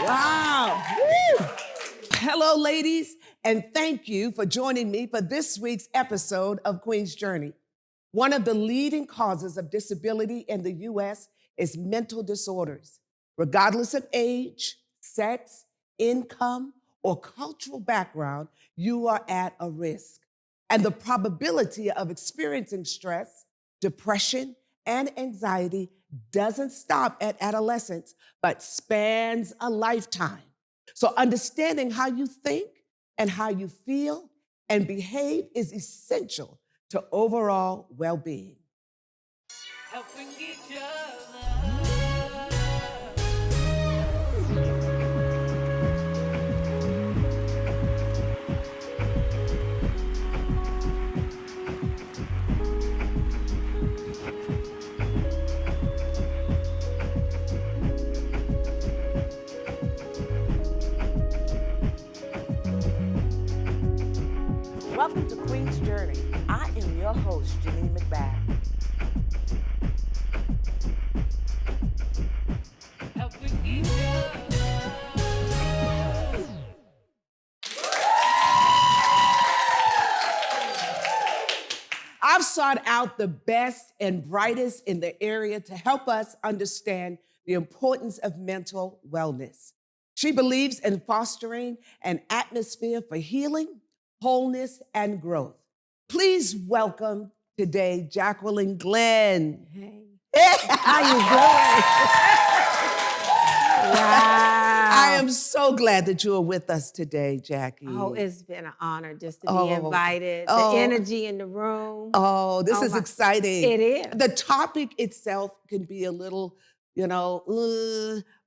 Wow. Woo. Hello, ladies, and thank you for joining me for this week's episode of Queen's Journey. One of the leading causes of disability in the U.S. is mental disorders. Regardless of age, sex, income, or cultural background, you are at a risk. And the probability of experiencing stress, depression, and anxiety doesn't stop at adolescence, but spans a lifetime. So understanding how you think and how you feel and behave is essential to overall well-being. Helping each other. Welcome to Queen's Journey. I am your host, Janeen McBath. Helping each other. I've sought out the best and brightest in the area to help us understand the importance of mental wellness. She believes in fostering an atmosphere for healing, wholeness, and growth. Please welcome today Jacqueline Glenn. Hey, how you doing? Wow. I am so glad that you are with us today, Jackie. Oh, it's been an honor just to be invited. Oh. The energy in the room. Oh, this is exciting. It is. The topic itself can be a little,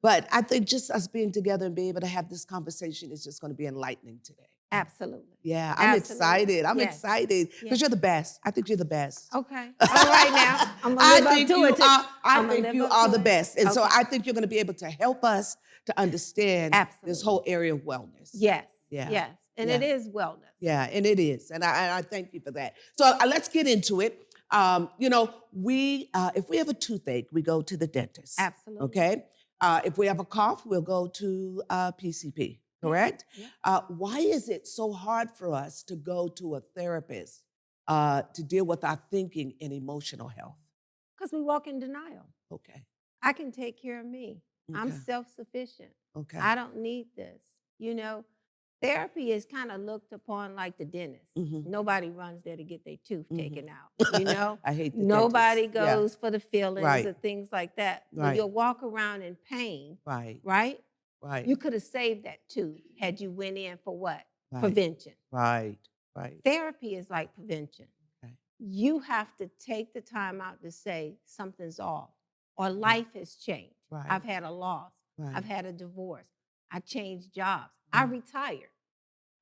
but I think just us being together and being able to have this conversation is just going to be enlightening today. Absolutely. Yeah, I'm excited. I'm Yes. excited because you're the best. I think you're the best. Okay. All right now. I'm going to live up to it. I think you are the best. And so Okay. I think you're going to be able to help us to understand Absolutely. this whole area of wellness. Yes. Yeah. Yes. And Yeah. it is wellness. Yeah, and it is. And I thank you for that. So let's get into it. If we have a toothache, we go to the dentist. Absolutely. Okay? If we have a cough, we'll go to PCP. Correct? Yeah. Why is it so hard for us to go to a therapist to deal with our thinking and emotional health? Because we walk in denial. Okay. I can take care of me. I'm Okay. self-sufficient. Okay. I don't need this. Therapy is kind of looked upon like the dentist. Mhm. Nobody runs there to get their tooth Mhm. taken out. I hate the Nobody dentist. Yeah. goes for the fillings Right. or things like that. Right. But you'll walk around in pain, Right. right? Right. You could have saved that tooth had you went in for what? Right. Prevention. Right. Right. Therapy is like prevention. Okay. You have to take the time out to say something's off or life has changed. Right. I've had a loss. Right. I've had a divorce. I changed jobs. I retired.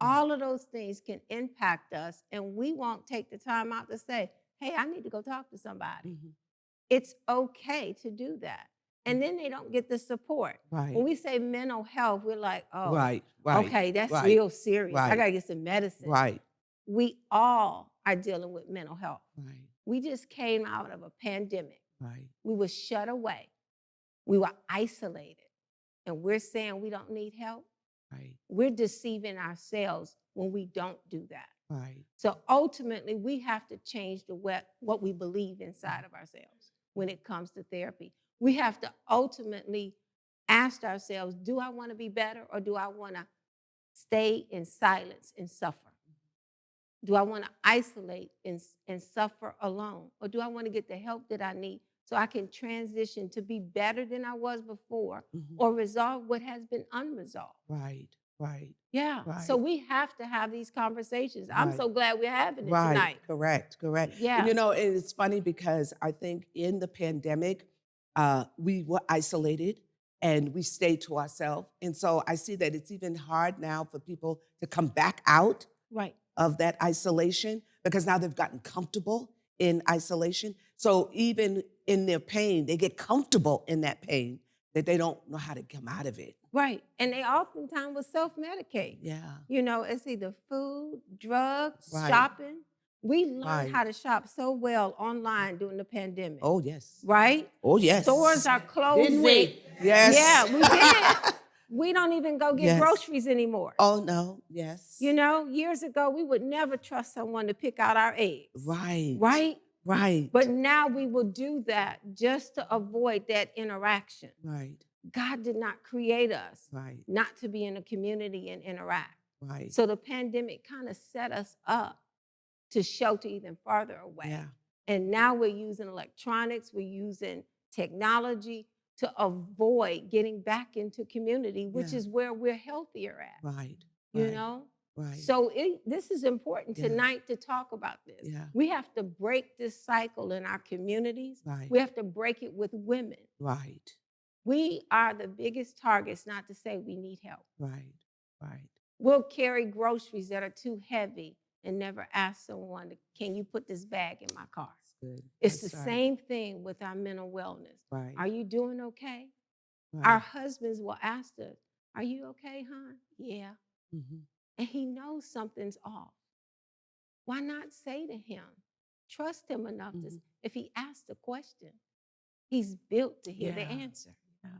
All of those things can impact us, and we won't take the time out to say, hey, I need to go talk to somebody. Mhm. It's okay to do that. And then they don't get the support. Right. When we say mental health, we're like, oh, Right. Right. okay, that's Right. real serious. I Right. got to get some medicine. Right. We all are dealing with mental health. Right. We just came out of a pandemic. Right. We were shut away. We were isolated. And we're saying we don't need help. Right. We're deceiving ourselves when we don't do that. Right. So ultimately, we have to change what we believe inside of ourselves when it comes to therapy. We have to ultimately ask ourselves, do I want to be better or do I want to stay in silence and suffer? Do I want to isolate and suffer alone? Or do I want to get the help that I need so I can transition to be better than I was before Mhm. or resolve what has been unresolved? Right. Right. Yeah. Right. So we have to have these conversations. I'm Right. so glad we're having it Right. tonight. Correct. Yeah. And it's funny because I think in the pandemic, we were isolated and we stayed to ourselves. And so I see that it's even hard now for people to come back out Right. of that isolation because now they've gotten comfortable in isolation. So even in their pain, they get comfortable in that pain that they don't know how to come out of it. Right. And they oftentimes will self-medicate. Yeah. It's either food, drugs, Right. shopping. We learned Right. how to shop so well online during the pandemic. Oh, yes. Right? Oh, yes. Stores are closing. Didn't we? Yes. Yeah, we did. We don't even go get Yes. groceries anymore. Oh, no. Yes. You know, years ago, we would never trust someone to pick out our eggs. Right. Right? Right. But now we will do that just to avoid that interaction. Right. God did not create us Right. not to be in a community and interact. Right. So the pandemic kind of set us up to shelter even farther away. Yeah. And now we're using electronics, we're using technology to avoid getting back into community, which Yeah. is where we're healthier at. Right. You Right. know? Right. So this is important Yeah. tonight to talk about this. Yeah. We have to break this cycle in our communities. Right. We have to break it with women. Right. We are the biggest targets, not to say we need help. Right. Right. We'll carry groceries that are too heavy and never ask someone, can you put this bag in my car? Good. It's That's the right. same thing with our mental wellness. Right. Are you doing okay? Right. Our husbands will ask us, are you okay, hon? Yeah. Mhm. And he knows something's off. Why not say to him, trust him enough to, Mhm. if he asks the question, he's built to hear the Yeah. answer. Yeah.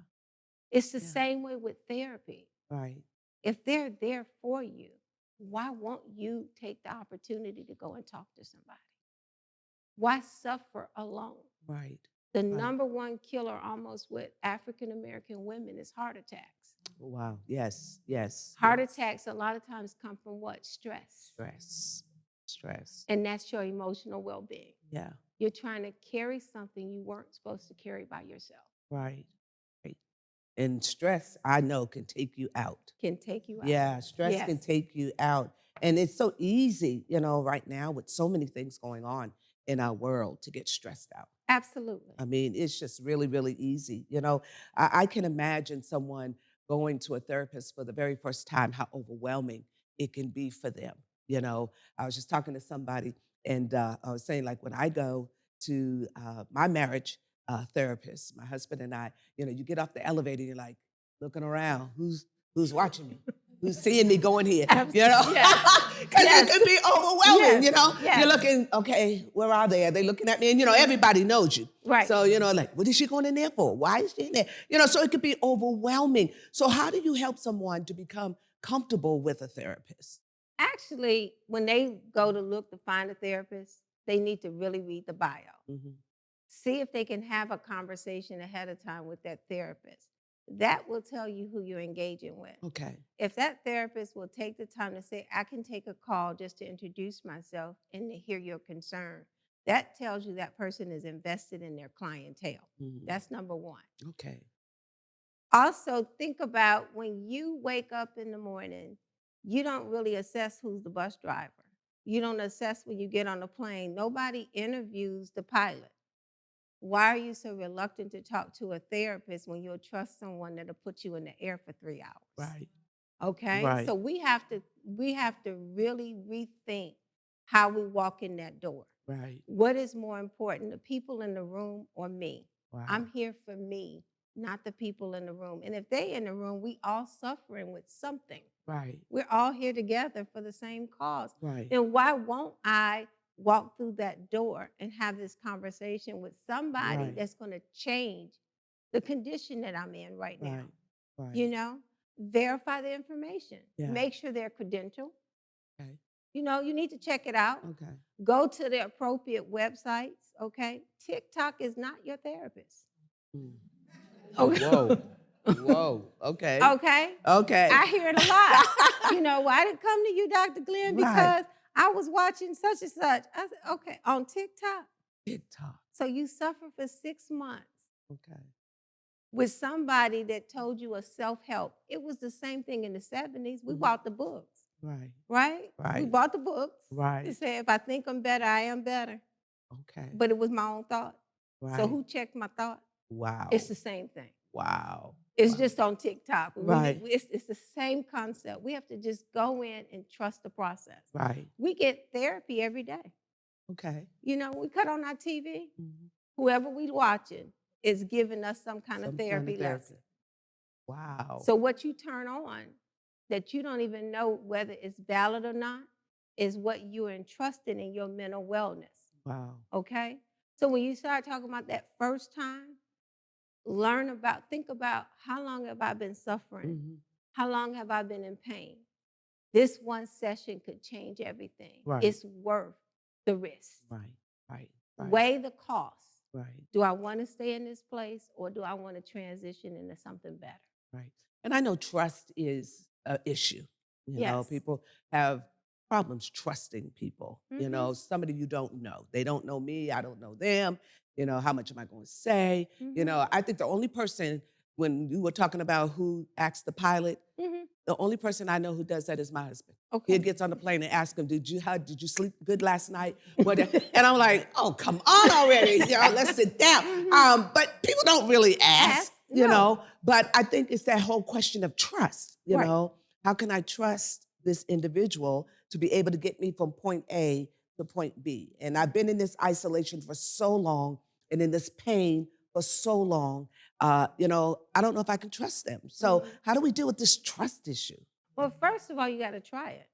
It's the Yeah. same way with therapy. Right. If they're there for you, why won't you take the opportunity to go and talk to somebody? Why suffer alone? Right. The Right. number one killer almost with African American women is heart attacks. Wow. Yes. Yes. Heart yes. attacks a lot of times come from what? Stress. Stress. Stress. And that's your emotional well-being. Yeah. You're trying to carry something you weren't supposed to carry by yourself. Right. Right. And stress, I know, can take you out. Can take you out. Yeah, stress can Yes. take you out. And it's so easy, right now with so many things going on in our world to get stressed out. Absolutely. I mean, it's just really, really easy. I can imagine someone going to a therapist for the very first time, how overwhelming it can be for them. I was just talking to somebody and I was saying, like, when I go to my marriage therapist, my husband and I, you get off the elevator, you're like looking around, who's watching me? Who's seeing me going here? Absolutely. Yes. Because Yes. it could be overwhelming, Yes. Yes. You're looking, okay, where are they? Are they looking at me? And, everybody knows you. Right. So, like, what is she going in there for? Why is she in there? So it could be overwhelming. So how do you help someone to become comfortable with a therapist? Actually, when they go to look to find a therapist, they need to really read the bio. Mhm. See if they can have a conversation ahead of time with that therapist. That will tell you who you're engaging with. Okay. If that therapist will take the time to say, I can take a call just to introduce myself and to hear your concern, that tells you that person is invested in their clientele. Mhm. That's number one. Okay. Also, think about when you wake up in the morning, you don't really assess who's the bus driver. You don't assess when you get on the plane. Nobody interviews the pilot. Why are you so reluctant to talk to a therapist when you'll trust someone that'll put you in the air for 3 hours? Right. Okay? Right. So we have to really rethink how we walk in that door. Right. What is more important, the people in the room or me? Wow. I'm here for me, not the people in the room. And if they in the room, we all suffering with something. Right. We're all here together for the same cause. Right. Then why won't I walk through that door and have this conversation with somebody Right. that's going to change the condition that I'm in right now? Right. Right. Verify the information. Yeah. Make sure they're credentialed. Okay. You need to check it out. Okay. Go to the appropriate websites, okay? TikTok is not your therapist. Mm. Okay. Whoa. Whoa. Okay. Okay? Okay. I hear it a lot. Why did it come to you, Dr. Glenn? Right. Because I was watching such and such. I said, okay, on TikTok. TikTok. So you suffer for 6 months Okay. with somebody that told you a self-help. It was the same thing in the 70s. We Mhm. bought the books, Right. right? We Right. bought the books. Right. It said, if I think I'm better, I am better. Okay. But it was my own thought. Right. So who checked my thought? Wow. It's the same thing. Wow. It's Wow. just on TikTok. Right. It's the same concept. We have to just go in and trust the process. Right. We get therapy every day. Okay. We cut on our TV. Mhm. Whoever we watching is giving us some kind of Some therapy lesson. Wow. So what you turn on that you don't even know whether it's valid or not is what you're entrusting in your mental wellness. Wow. Okay? So when you start talking about that first time, think about how long have I been suffering? Mhm. How long have I been in pain? This one session could change everything. Right. It's worth the risk. Right, right, right, Weigh the cost. right, Do I want to stay in this place or do I want to transition into something better? right. And I know trust is an issue. Yes. People have problems trusting people. Mhm. Somebody you don't know. They don't know me. I don't know them. How much am I going to say? Mhm. I think the only person, when you were talking about who asked the pilot, Mhm. the only person I know who does that is my husband. Okay. He gets on the plane and asks him, did you sleep good last night? And I'm like, oh, come on already. Let's sit down. Mhm. But people don't really ask, No. But I think it's that whole question of trust, Right. How can I trust this individual to be able to get me from point A to point B? And I've been in this isolation for so long and in this pain for so long. I don't know if I can trust them. So Mhm. how do we deal with this trust issue? Well, first of all, you got to try it.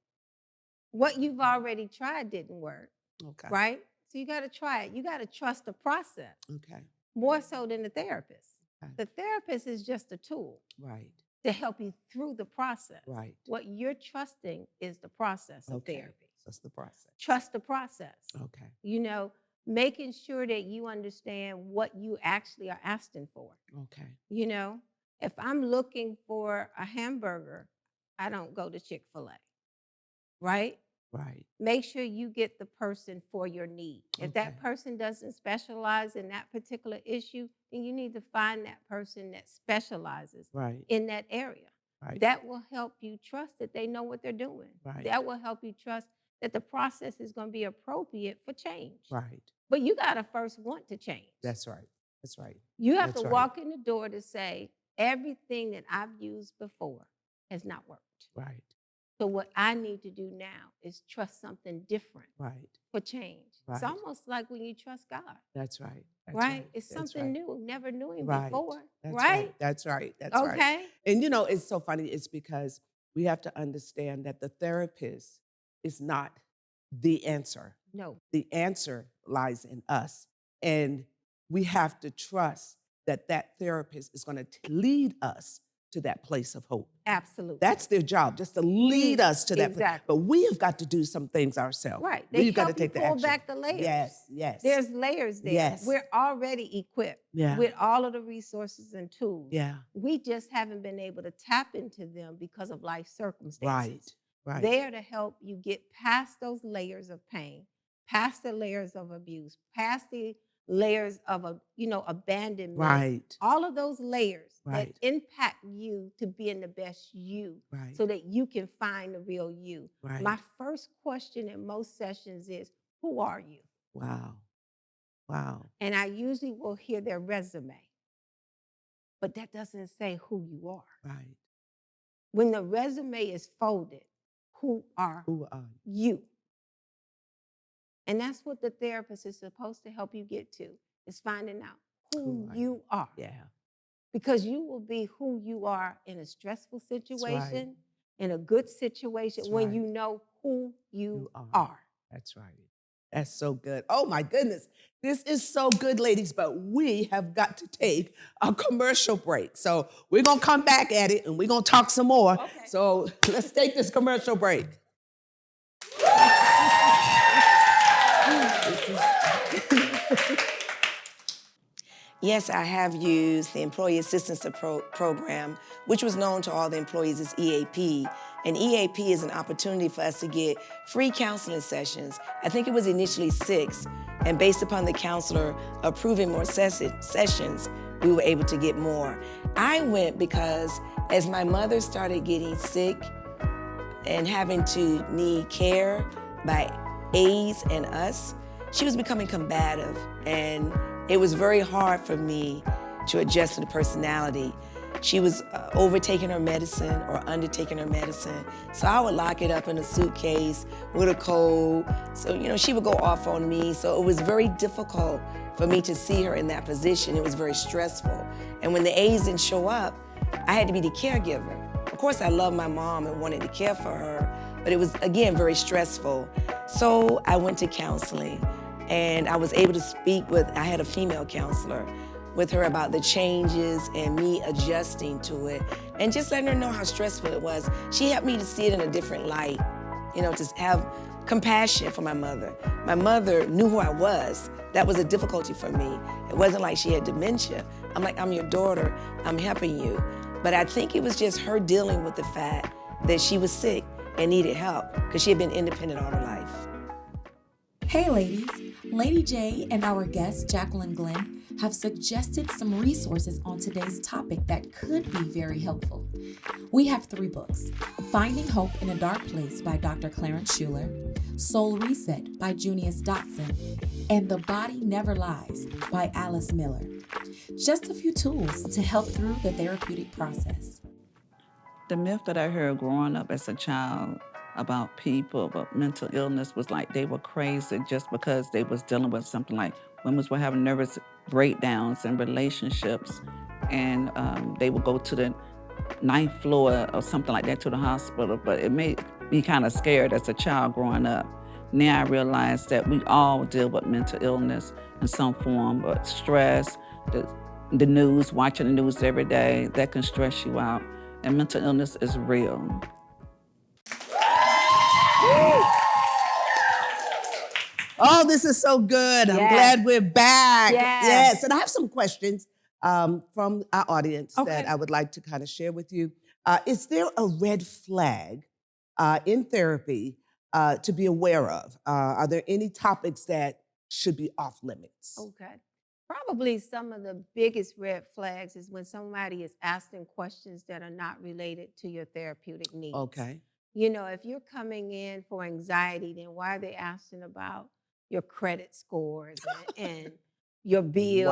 What you've already tried didn't work, Okay. right? So you got to try it. You got to trust the process Okay. more so than the therapist. Okay. The therapist is just a tool Right. to help you through the process. Right. What you're trusting is the process of Okay. therapy. That's the process. Trust the process. Okay. Making sure that you understand what you actually are asking for. Okay. If I'm looking for a hamburger, I don't go to Chick-fil-A, right? Right. Make sure you get the person for your need. If that Okay. person doesn't specialize in that particular issue, then you need to find that person that specializes Right. in that area. Right. That will help you trust that they know what they're doing. Right. That will help you trust that the process is going to be appropriate for change. Right. But you got to first want to change. That's right. That's right. You have That's to right. walk in the door to say, everything that I've used before has not worked. Right. So what I need to do now is trust something different Right. for change. It's Right. almost like when you trust God, That's right. That's right? It's That's something right. new, never knew him Right. before, That's right? That's right. That's right. Okay. And it's so funny. It's because we have to understand that the therapist is not the answer. No, The answer lies in us. And we have to trust that that therapist is going to lead us to that place of hope. absolutely. That's their job, just to lead us to that place. Exactly. But we have got to do some things ourselves. Right. They We've got to help you take the pull action. back the layers. Yes, yes. There's layers there. Yes. We're already equipped Yeah. with all of the resources and tools. Yeah. We just haven't been able to tap into them because of life circumstances. Right. Right. There to help you get past those layers of pain, past the layers of abuse, past the layers of abandonment. Right. All of those layers Right. that impact you to being the best you, Right. so that you can find the real you. Right. My first question in most sessions is, who are you? Wow. Wow. And I usually will hear their resume, but that doesn't say who you are. Right. When the resume is folded, who are Who are you? And that's what the therapist is supposed to help you get to, is finding out who you are. Yeah. Because you will be who you are in a stressful situation, in a good situation, That's when right. you know who you You are. That's right. That's so good. Oh my goodness. This is so good, ladies, but we have got to take a commercial break. So we're going to come back at it and we're going to talk some more. Okay. So let's take this commercial break. Yes, I have used the Employee Assistance Program, which was known to all the employees as EAP. And EAP is an opportunity for us to get free counseling sessions. I think it was initially 6, and based upon the counselor approving more sessions, we were able to get more. I went because as my mother started getting sick and having to need care by aides and us, she was becoming combative, and it was very hard for me to adjust to the personality. She was overtaking her medicine or undertaking her medicine. So I would lock it up in a suitcase with a code. So, she would go off on me. So it was very difficult for me to see her in that position. It was very stressful. And when the aides didn't show up, I had to be the caregiver. Of course, I loved my mom and wanted to care for her, but it was, again, very stressful. So I went to counseling. And I was able to speak with, I had a female counselor with her about the changes and me adjusting to it and just letting her know how stressful it was. She helped me to see it in a different light, to have compassion for my mother. My mother knew who I was. That was a difficulty for me. It wasn't like she had dementia. I'm like, I'm your daughter, I'm helping you. But I think it was just her dealing with the fact that she was sick and needed help because she had been independent all her life. Hey ladies, Lady J and our guest Jacqueline Glenn have suggested some resources on today's topic that could be very helpful. We have 3 books: Finding Hope in a Dark Place by Dr. Clarence Schuler, Soul Reset by Junius Dotson, and The Body Never Lies by Alice Miller. Just a few tools to help through the therapeutic process. The myth that I heard growing up as a child about people, about mental illness, was like they were crazy just because they was dealing with something like women were having nervous breakdowns in relationships, and they would go to the 9th floor or something like that to the hospital. But it made me kind of scared as a child growing up. Now I realize that we all deal with mental illness in some form, but stress, the news, watching the news every day, that can stress you out. And mental illness is real. Oh, this is so good. I'm Yes. glad we're back. Yes. And I have some questions from our audience Okay. that I would like to kind of share with you. Is there a red flag in therapy to be aware of? Are there any topics that should be off limits? Okay. Probably some of the biggest red flags is when somebody is asking questions that are not related to your therapeutic needs. Okay. If you're coming in for anxiety, then why are they asking about your credit scores and your bills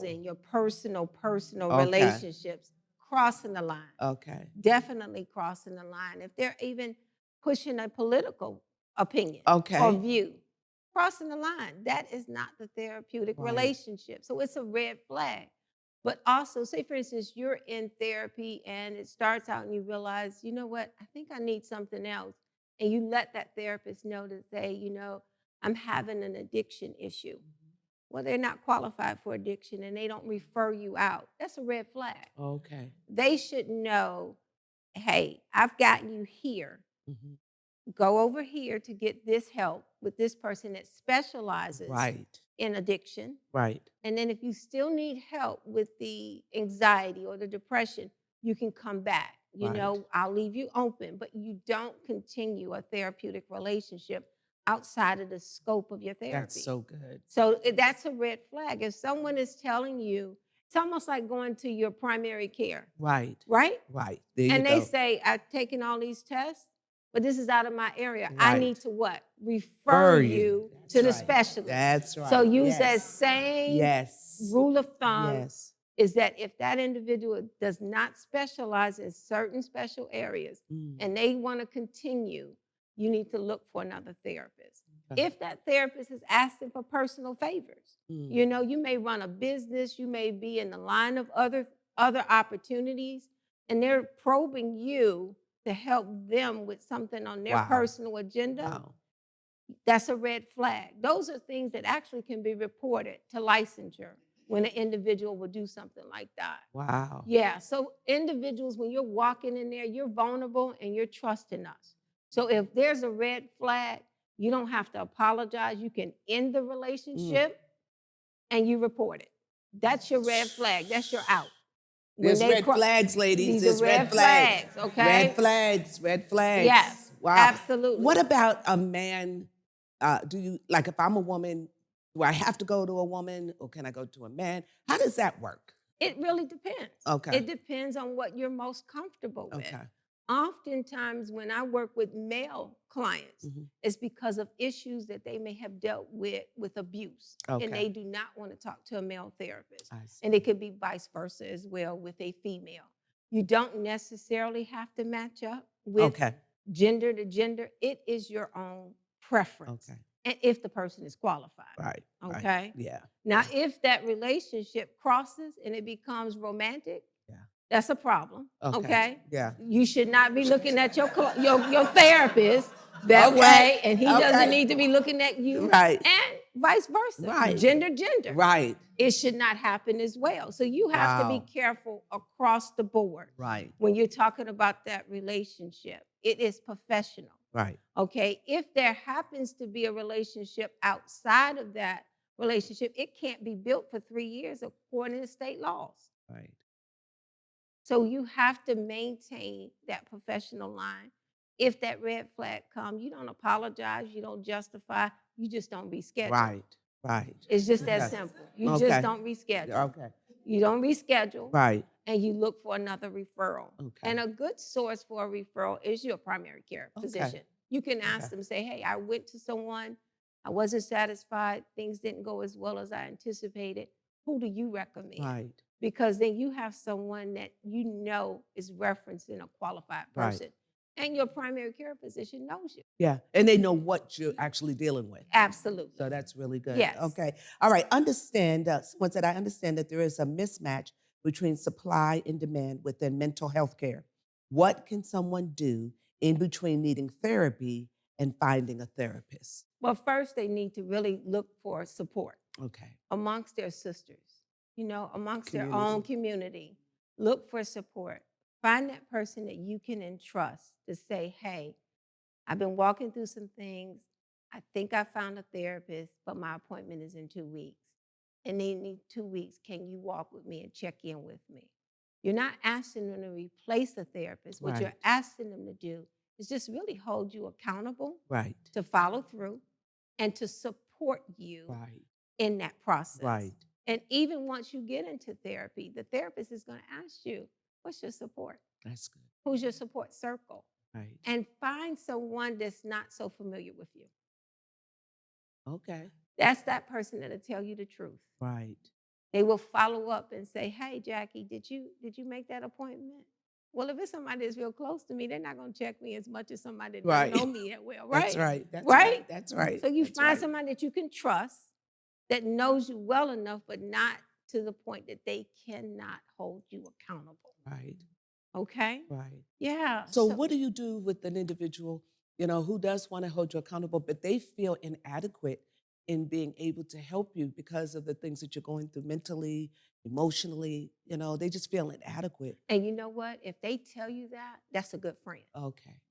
Wow. and your personal Okay. relationships? Crossing the line. Okay. Definitely crossing the line. If they're even pushing a political opinion Okay. or view, crossing the line, that is not the therapeutic Right. relationship. So it's a red flag. But also, say for instance, you're in therapy and it starts out and you realize, you know what, I think I need something else. And you let that therapist know to say, I'm having an addiction issue. Well, they're not qualified for addiction and they don't refer you out. That's a red flag. Okay. They should know, hey, I've gotten you here. Mhm. Go over here to get this help with this person that specializes Right. in addiction. Right. And then if you still need help with the anxiety or the depression, you can come back. Right. I'll leave you open, but you don't continue a therapeutic relationship outside of the scope of your therapy. That's so good. So that's a red flag. If someone is telling you, it's almost like going to your primary care, Right. right? Right. There you And go. they say, I've taken all these tests, but this is out of my area. I Right. need to what? Refer you That's to the right. specialist. That's right. So use that Yes. same Yes. rule of thumb Yes. is that if that individual does not specialize in certain special areas Mm. and they want to continue, you need to look for another therapist. Okay. If that therapist is asking for personal favors, Mm. you may run a business, you may be in the line of other opportunities, and they're probing you to help them with something on their Wow. personal agenda. Wow. That's a red flag. Those are things that actually can be reported to licensure when an individual will do something like that. Wow. Yeah, so individuals, when you're walking in there, you're vulnerable and you're trusting us. So if there's a red flag, you don't have to apologize. You can end the relationship and you report it. That's your red flag. That's your out. When There's they red flags, ladies. These There's are red flags, okay? Red flags. Red flags. Yes, Wow. absolutely. What about a man? Do you, like, if I'm a woman, do I have to go to a woman or can I go to a man? How does that work? It really depends. Okay. It depends on what you're most comfortable with. Okay. Oftentimes, when I work with male clients, Mhm. it's because of issues that they may have dealt with abuse. Okay. And they do not want to talk to a male therapist. I see. And it could be vice versa as well with a female. You don't necessarily have to match up with Okay. gender to gender. It is your own preference. Okay. And if the person is qualified. Right. Right. Okay. Yeah. Now, if that relationship crosses and it becomes romantic, Yeah. that's a problem. Okay. Yeah. You should not be looking at your therapist that Okay. way, and he doesn't Okay. need to be looking at you. Right. And vice versa. Right. Gender. Right. It should not happen as well. So you have to be Wow. careful across the board. Right. When you're talking about that relationship, it is professional. Right. Okay. If there happens to be a relationship outside of that relationship, it can't be built for 3 years according to state laws. Right. So you have to maintain that professional line. If that red flag comes, you don't apologize, you don't justify, you just don't reschedule. Right. Right. It's just that Okay. simple. You Okay. just don't reschedule. Okay. You don't reschedule. Right. And you look for another referral. Okay. And a good source for a referral is your primary care Okay. physician. You can ask them, say, hey, I went to someone, I wasn't satisfied, things didn't go as well as I anticipated. Who do you recommend? Right. Because then you have someone that you know is referencing a qualified Right. person. And your primary care physician knows you. Yeah. And they know what you're actually dealing with. Absolutely. So that's really good. Yes. Okay. All right. Understand, someone said, I understand that there is a mismatch between supply and demand within mental health care. What can someone do in between needing therapy and finding a therapist? Well, first, they need to really look for support Okay. amongst their sisters, amongst their own community. Look for support. Find that person that you can entrust to say, hey, I've been walking through some things. I think I found a therapist, but my appointment is in 2 weeks. And in 2 weeks, can you walk with me and check in with me? You're not asking them to replace a therapist. What you're Right. asking them to do is just really hold you accountable, Right. to follow through, and to support you Right. in that process. Right. And even once you get into therapy, the therapist is going to ask you, what's your support? That's good. Who's your support circle? Right. And find someone that's not so familiar with you. Okay. That's that person that'll tell you the truth. Right. They will follow up and say, hey, Jackie, did you make that appointment? Well, if it's somebody that's real close to me, they're not going to check me as much as somebody that Right. doesn't know me that well, right? That's right. That's Right? right. That's right. So you That's find right. somebody that you can trust, that knows you well enough, but not to the point that they cannot hold you accountable. Right. Okay? Right. Yeah. So what do you do with an individual, who does want to hold you accountable, but they feel inadequate in being able to help you because of the things that you're going through mentally, emotionally, they just feel inadequate. And you know what? If they tell you that, that's a good friend. Okay.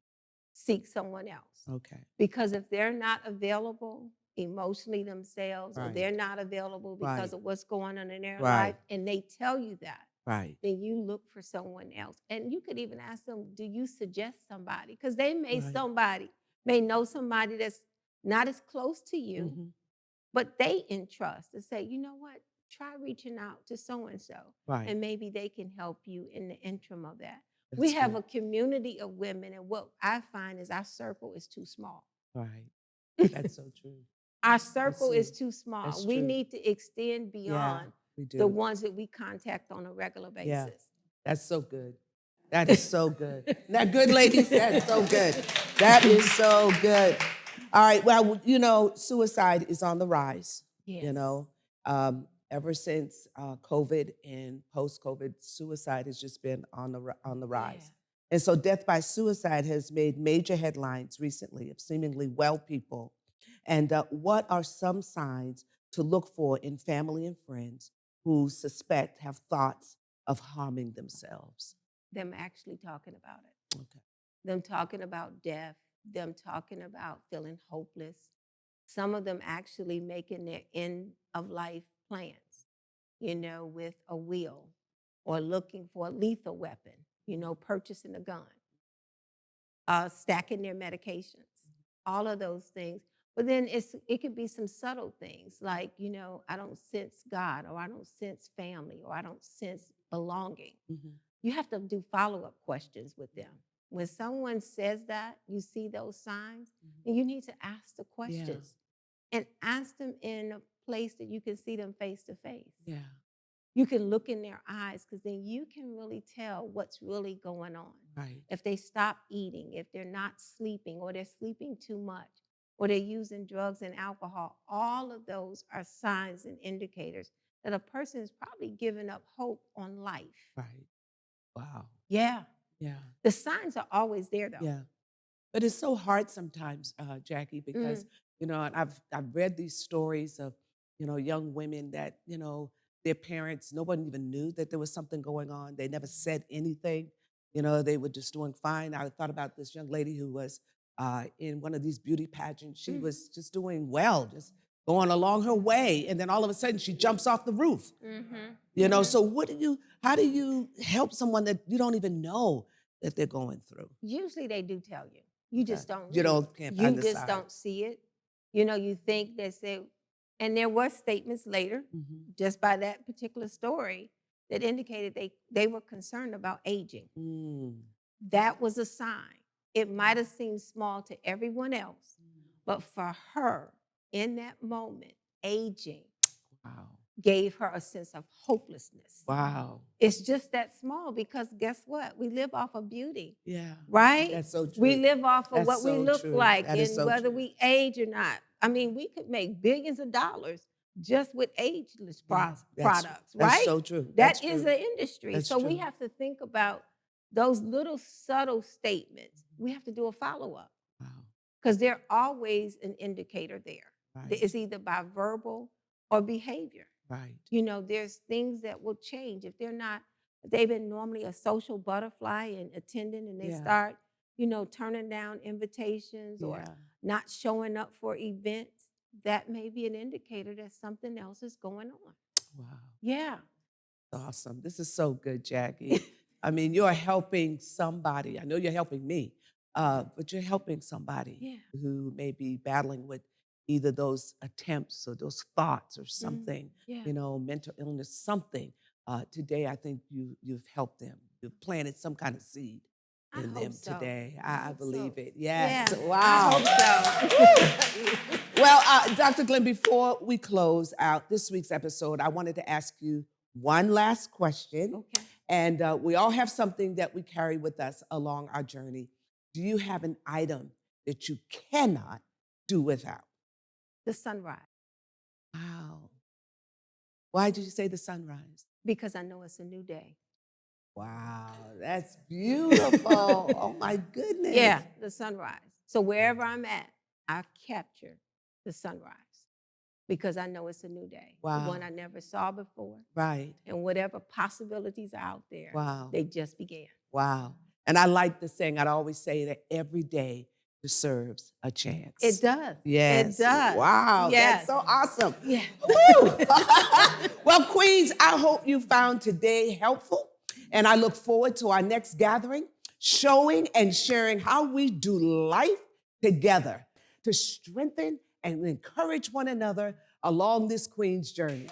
Seek someone else. Okay. Because if they're not available emotionally themselves, or Right. they're not available because Right. of what's going on in their Right. life, and they tell you that, Right. then you look for someone else. And you could even ask them, do you suggest somebody? Because they may know somebody that's not as close to you, Mhm. but they entrust to say, you know what, try reaching out to so-and-so. Right. And maybe they can help you in the interim of that. That's We have good. a community of women, and what I find is our circle is too small. Right. That's so true. Our circle is true. too small. That's We true. need to extend beyond We do. the ones that we contact on a regular Yeah. basis. That's so good. That is so good. Isn't that good, ladies? That's so good. That is so good. All right. Well, suicide is on the rise. Yes. Ever since COVID and post-COVID, suicide has just been on the rise. And so death by suicide has made major headlines recently of seemingly well people. And what are some signs to look for in family and friends who have thoughts of harming themselves? Them actually talking about it. Okay. Them talking about death, them talking about feeling hopeless. Some of them actually making their end of life plans, with a will, or looking for a lethal weapon, purchasing a gun, stacking their medications, all of those things. But then it could be some subtle things like, I don't sense God, or I don't sense family, or I don't sense belonging. Mhm. You have to do follow-up questions with them. When someone says that, you see those signs, then you need to ask the questions. And ask them in a place that you can see them face to face. Yeah. You can look in their eyes, because then you can really tell what's really going on. Right. If they stop eating, if they're not sleeping, or they're sleeping too much, or they're using drugs and alcohol, all of those are signs and indicators that a person is probably giving up hope on life. Right. Wow. Yeah. Yeah. The signs are always there, though. Yeah. But it's so hard sometimes, Jackie, because And I've read these stories of, young women that, their parents, nobody even knew that there was something going on. They never said anything. They were just doing fine. I thought about this young lady who was in one of these beauty pageants. She was just doing well, just going along her way. And then all of a sudden she jumps off the roof. So how do you help someone that you don't even know that they're going through? Usually they do tell you. You just don't. You read. can't You find the just side. don't see it. You think they say, and there were statements later, just by that particular story, that indicated they were concerned about aging. That was a sign. It might have seemed small to everyone else, but for her, in that moment, aging Wow. gave her a sense of hopelessness. Wow. It's just that small because guess what? We live off of beauty. Yeah. Right? That's so true. We live off of That's what we so look true. like That is and so whether true. we age or not. I mean, we could make billions of dollars just with ageless products, That's right? so true. That is an industry. That's so we true. have to think about those little subtle statements. We have to do a follow-up Wow. because they're always an indicator there. Right. It's either by verbal or behavior. Right. There's things that will change if they've been normally a social butterfly and attending and they Yeah. start, turning down invitations or Yeah. not showing up for events. That may be an indicator that something else is going on. Wow. Yeah. Awesome. This is so good, Jackie. I mean, you're helping somebody. I know you're helping me, but you're helping somebody who may be battling with either those attempts or those thoughts or something, Yeah. mental illness, something. Today, I think you've helped them. You've planted some kind of seed I in hope them so. today. I I hope believe so. it. Yes. Yeah, Wow. I hope so. Well, Dr. Glenn, before we close out this week's episode, I wanted to ask you one last question. Okay. And we all have something that we carry with us along our journey. Do you have an item that you cannot do without? The sunrise, Wow. Why did you say the sunrise? because I know it's a new day. Wow, that's beautiful. Oh my goodness. Yeah, the sunrise. So wherever I'm at, I capture the sunrise because I know it's a new day. Wow. The one I never saw before. Right. And whatever possibilities are out there, Wow. they just began. Wow. And I like the saying, I'd always say that every day deserves a chance. It does. Yes. It does. Wow. Yes. That's so awesome. Yeah. Woo! Well, Queens, I hope you found today helpful. And I look forward to our next gathering, showing and sharing how we do life together to strengthen and encourage one another along this Queen's journey.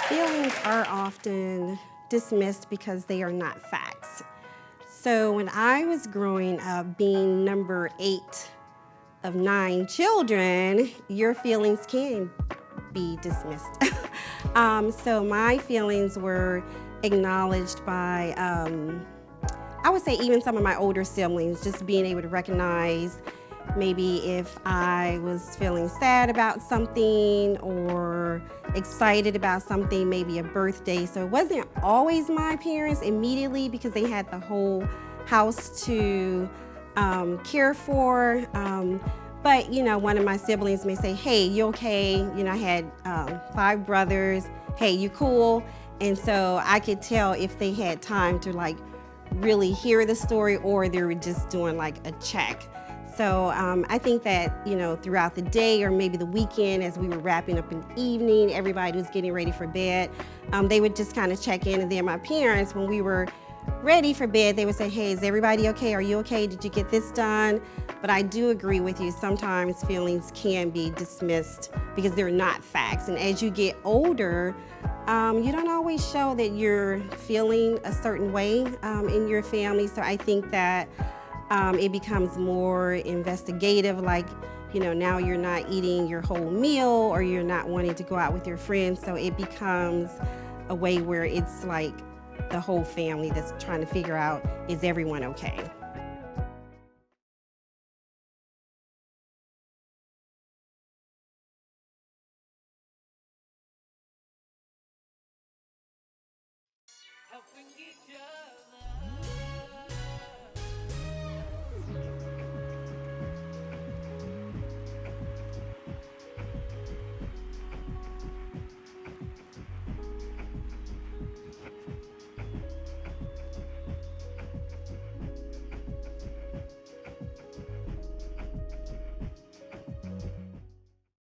Feelings are often dismissed because they are not facts. So when I was growing up, being number 8 of 9 children, your feelings can be dismissed. So my feelings were acknowledged by, I would say even some of my older siblings, just being able to recognize maybe if I was feeling sad about something or excited about something, maybe a birthday. So it wasn't always my parents immediately because they had the whole house to care for. But, one of my siblings may say, hey, you okay? I had 5 brothers. Hey, you cool? And so I could tell if they had time to really hear the story or they were just doing a check. So I think that, throughout the day or maybe the weekend as we were wrapping up in the evening, everybody was getting ready for bed, they would just kind of check in. And then my parents, when we were ready for bed, they would say, hey, is everybody okay? Are you okay? Did you get this done? But I do agree with you. Sometimes feelings can be dismissed because they're not facts. And as you get older, you don't always show that you're feeling a certain way in your family. So I think that it becomes more investigative, now you're not eating your whole meal or you're not wanting to go out with your friends. So it becomes a way where it's the whole family that's trying to figure out, is everyone okay?